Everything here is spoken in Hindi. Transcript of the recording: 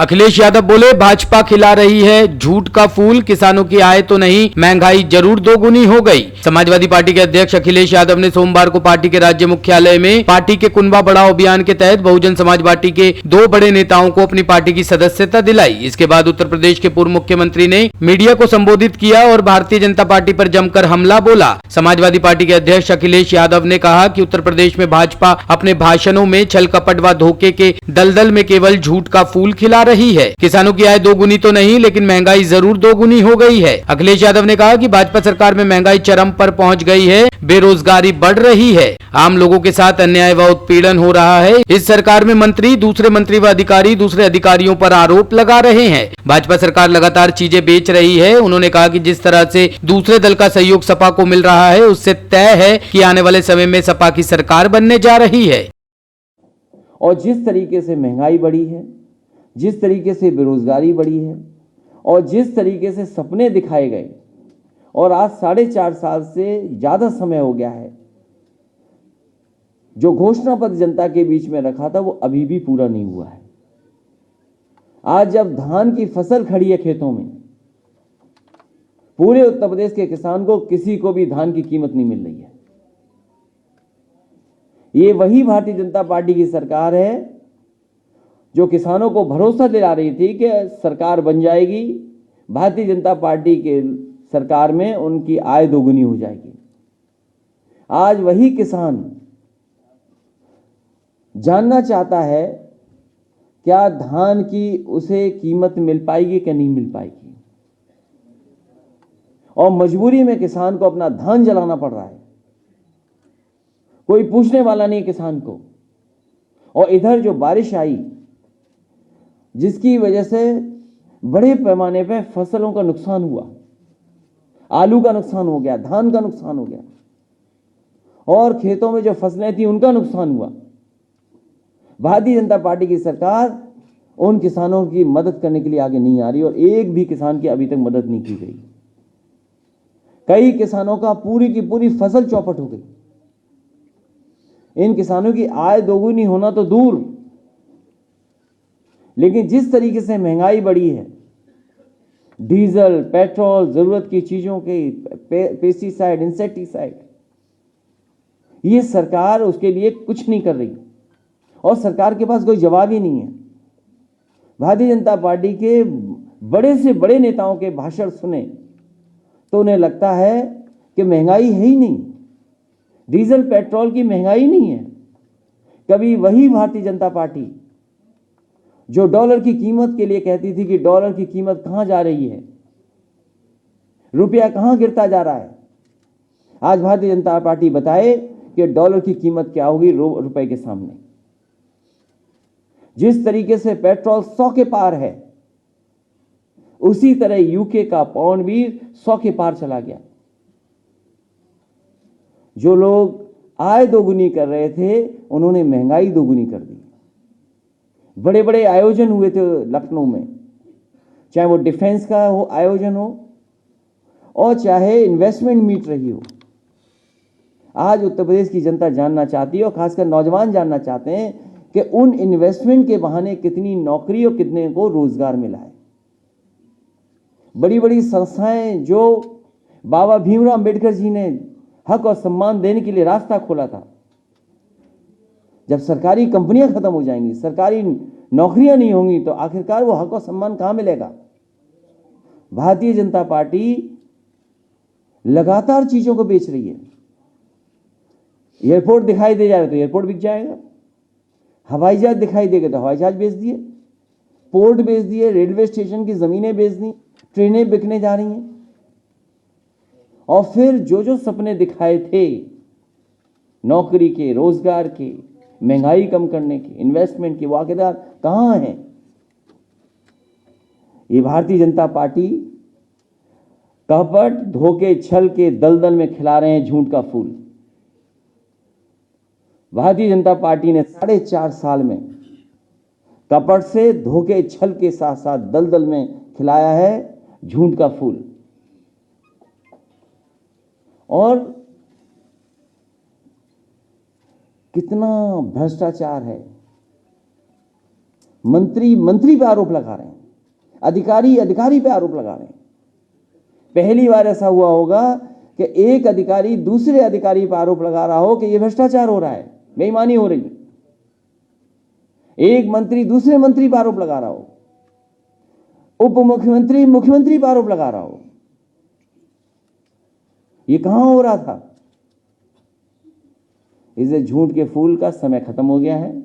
अखिलेश यादव बोले, भाजपा खिला रही है झूठ का फूल, किसानों की आय तो नहीं, महंगाई जरूर दोगुनी हो गई। समाजवादी पार्टी के अध्यक्ष अखिलेश यादव ने सोमवार को पार्टी के राज्य मुख्यालय में पार्टी के कुनबा बढ़ाओ अभियान के तहत बहुजन समाज पार्टी के 2 बड़े नेताओं को अपनी पार्टी की सदस्यता दिलाई। इसके बाद उत्तर प्रदेश के पूर्व मुख्यमंत्री ने मीडिया को संबोधित किया और भारतीय जनता पार्टी पर जमकर हमला बोला। समाजवादी पार्टी के अध्यक्ष अखिलेश यादव ने कहा कि उत्तर प्रदेश में भाजपा अपने भाषणों में छल कपट व धोखे के दलदल में केवल झूठ का फूल खिला रही है। किसानों की आय दोगुनी तो नहीं, लेकिन महंगाई जरूर दोगुनी हो गई है। अखिलेश यादव ने कहा कि भाजपा सरकार में महंगाई चरम पर पहुंच गई है, बेरोजगारी बढ़ रही है, आम लोगों के साथ अन्याय व उत्पीड़न हो रहा है। इस सरकार में मंत्री, दूसरे मंत्री व अधिकारी दूसरे अधिकारियों पर आरोप लगा रहे हैं। भाजपा सरकार लगातार चीजें बेच रही है। उन्होंने कहा कि जिस तरह से दूसरे दल का सहयोग सपा को मिल रहा है, उससे तय है कि आने वाले समय में सपा की सरकार बनने जा रही है। और जिस तरीके से महंगाई बढ़ी है, जिस तरीके से बेरोजगारी बढ़ी है और जिस तरीके से सपने दिखाए गए और आज 4.5 साल से ज्यादा समय हो गया है, जो घोषणा पत्र जनता के बीच में रखा था वो अभी भी पूरा नहीं हुआ है। आज जब धान की फसल खड़ी है खेतों में, पूरे उत्तर प्रदेश के किसान को किसी को भी धान की कीमत नहीं मिल रही है। ये वही भारतीय जनता पार्टी की सरकार है जो किसानों को भरोसा दिला रही थी कि सरकार बन जाएगी, भारतीय जनता पार्टी के सरकार में उनकी आय दोगुनी हो जाएगी। आज वही किसान जानना चाहता है क्या धान की उसे कीमत मिल पाएगी कि नहीं मिल पाएगी, और मजबूरी में किसान को अपना धान जलाना पड़ रहा है। कोई पूछने वाला नहीं किसान को। और इधर जो बारिश आई, जिसकी वजह से बड़े पैमाने पे फसलों का नुकसान हुआ, आलू का नुकसान हो गया, धान का नुकसान हो गया, और खेतों में जो फसलें थी उनका नुकसान हुआ। भारतीय जनता पार्टी की सरकार उन किसानों की मदद करने के लिए आगे नहीं आ रही और एक भी किसान की अभी तक मदद नहीं की गई। कई किसानों का पूरी की पूरी फसल चौपट हो गई। इन किसानों की आय दोगुनी होना तो दूर, लेकिन जिस तरीके से महंगाई बढ़ी है, डीजल, पेट्रोल, जरूरत की चीजों के पेस्टिसाइड, इंसेक्टिसाइड, ये सरकार उसके लिए कुछ नहीं कर रही और सरकार के पास कोई जवाब ही नहीं है। भारतीय जनता पार्टी के बड़े से बड़े नेताओं के भाषण सुने तो उन्हें लगता है कि महंगाई है ही नहीं, डीजल पेट्रोल की महंगाई नहीं है। कभी वही भारतीय जनता पार्टी जो डॉलर की कीमत के लिए कहती थी कि डॉलर की कीमत कहां जा रही है, रुपया कहां गिरता जा रहा है, आज भारतीय जनता पार्टी बताए कि डॉलर की कीमत क्या होगी रुपए के सामने। जिस तरीके से पेट्रोल 100 के पार है, उसी तरह यूके का पाउंड भी 100 के पार चला गया। जो लोग आय दोगुनी कर रहे थे, उन्होंने महंगाई दोगुनी कर दी। बड़े बड़े आयोजन हुए थे लखनऊ में, चाहे वो डिफेंस का हो आयोजन हो और चाहे इन्वेस्टमेंट मीट रही हो। आज उत्तर प्रदेश की जनता जानना चाहती है और खासकर नौजवान जानना चाहते हैं कि उन इन्वेस्टमेंट के बहाने कितनी नौकरी और कितने को रोजगार मिला है। बड़ी बड़ी संस्थाएं जो बाबा भीमराव अंबेडकर जी ने हक और सम्मान देने के लिए रास्ता खोला था, जब सरकारी कंपनियां खत्म हो जाएंगी, सरकारी नौकरियां नहीं होंगी, तो आखिरकार वो हक और सम्मान कहां मिलेगा। भारतीय जनता पार्टी लगातार चीजों को बेच रही है। एयरपोर्ट दिखाई दे जाएगा तो एयरपोर्ट बिक जाएगा, हवाई जहाज दिखाई देगा तो हवाई जहाज बेच दिए, पोर्ट बेच दिए, रेलवे स्टेशन की जमीनें बेच दी, ट्रेनें बिकने जा रही हैं। और फिर जो जो सपने दिखाए थे नौकरी के, रोजगार के, महंगाई कम करने के, इन्वेस्टमेंट के, वो आखिरकार कहां हैं। ये भारतीय जनता पार्टी कपट, धोखे, छल के दलदल में खिला रहे हैं झूठ का फूल। भारतीय जनता पार्टी ने 4.5 साल में कपट से, धोखे, छल के साथ साथ दलदल में खिलाया है झूठ का फूल। और कितना भ्रष्टाचार है, मंत्री मंत्री पे आरोप लगा रहे हैं, अधिकारी अधिकारी पे आरोप लगा रहे हैं। पहली बार ऐसा हुआ होगा कि एक अधिकारी दूसरे अधिकारी पर आरोप लगा रहा हो कि यह भ्रष्टाचार हो रहा है, बेईमानी हो रही है। एक मंत्री दूसरे मंत्री पर आरोप लगा रहा हो, उप मुख्यमंत्री मुख्यमंत्री पर आरोप लगा रहा हो। यह कहां हो रहा था? इसे झूठ के फूल का समय खत्म हो गया है।